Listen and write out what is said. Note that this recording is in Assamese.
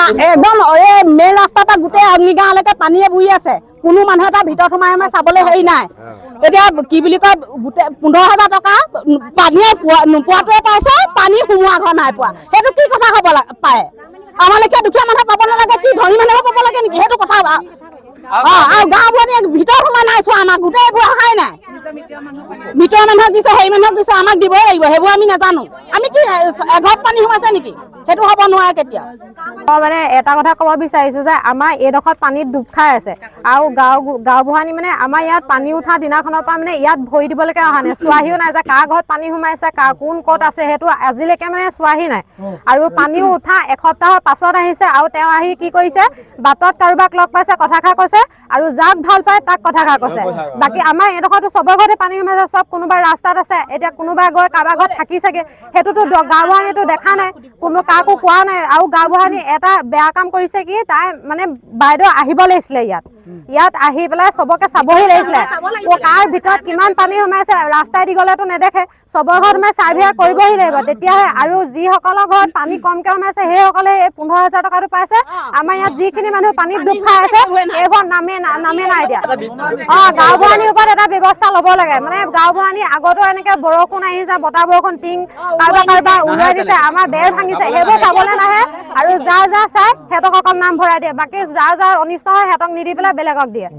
একদম এই মেইন ৰাস্তাৰ পৰা গোটেই অগ্নিগাঁৱলৈকে পানীয়ে বুৰি আছে। কোনো মানুহ এটা ভিতৰত সোমাই চাবলৈ হেৰি নাই। এতিয়া কি বুলি কয় গোটেই 15,000 টকা পানীয়ে নোপোৱাটোৱে পাইছে, পানী সোমোৱা ঘৰ নাই পোৱা। সেইটো কি কথা হ'ব পাৰে? আমাৰ লেখীয়া দুখীয়া মানুহে পাব নালাগে, কি ধনী মানুহে পাব লাগে নেকি? সেইটো কথা আৰু গাঁওবোৰে ভিতৰত সোমাই নাই চোৱা, আমাক গোটেইবোৰ অহাই নাই। ভিতৰৰ মানুহক দিছে, হেৰি মানুহক দিছে, আমাক দিবই লাগিব। সেইবোৰ আমি নাজানো। আমি কি এঘৰত পানী সোমাইছে নেকি? সেইটো হ'ব নোৱাৰে কেতিয়া। মানে এটা কথা ক'ব বিচাৰিছো যে আমাৰ এইডোখৰত পানীত ডুব খাই আছে আৰু গাঁওবুঢ়ানী মানে আমাৰ ইয়াত পানী উঠা দিনাখনৰ পৰা মানে ইয়াত ভৰি দিবলৈকে অহা নাই, চোৱাহিও নাই যে কাৰ ঘৰত পানী সোমাইছে, কোন ক'ত আছে, সেইটো আজিলৈকে মানে চোৱাহি নাই। আৰু পানীও উঠা এসপ্তাহৰ পাছত আহিছে আৰু তেওঁ আহি কি কৰিছে, বাটত কাৰোবাক লগ পাইছে, কথাষাৰ কৈছে আৰু যাক ভাল পায় তাক কথাষাৰ কৈছে। বাকী আমাৰ এইডোখৰতো চবৰ ঘৰতে পানী সোমাইছে, চব কোনোবা ৰাস্তাত আছে, এতিয়া কোনোবাই গৈ কাৰোবাৰ ঘৰত থাকিছেগে, সেইটোতো গাঁওবুঢ়ানীটো দেখা নাই, কোনো কাকো কোৱা নাই। আৰু গাঁওবুঢ়ানী এটা বেয়া কাম কৰিছে কি, তাই মানে বাইদেউ আহিব লাগিছিলে ইয়াত আহি পেলাই চবকে চাবহি লাগিছিলে, কাৰ ভিতৰত কিমান পানী সোমাইছে। ৰাস্তাই দি গ'লেতো নেদেখে, চবৰ ঘৰত মানে চাৰ্ভে কৰিবহি লাগিব, তেতিয়াহে। আৰু যিসকলৰ ঘৰত পানী কমকে সোমাইছে সেইসকলে এই 15,000 টকাটো পাইছে। আমাৰ ইয়াত যিখিনি মানুহ পানীত ডুব খাই আছে এইবোৰ নামে নাই দিয়া। গাঁওবুঢ়ানীৰ ওপৰত এটা ব্যৱস্থা ল'ব লাগে। মানে গাঁওবুঢ়ানী আগতো এনেকে বৰষুণ আহিছে, বতাহ বৰষুণ, টিং কাৰোবাৰ উৰুৱাই দিছে, আমাৰ বেৰ ভাঙিছে, সেইবোৰ চাবলৈ নাহে। আৰু যাৰ চাই সিহঁতক অকল নাম ভৰাই দিয়ে, বাকী যাৰ অনিষ্ট হয় সিহঁতক নিদি পেলাই বেলেগক দিয়ে।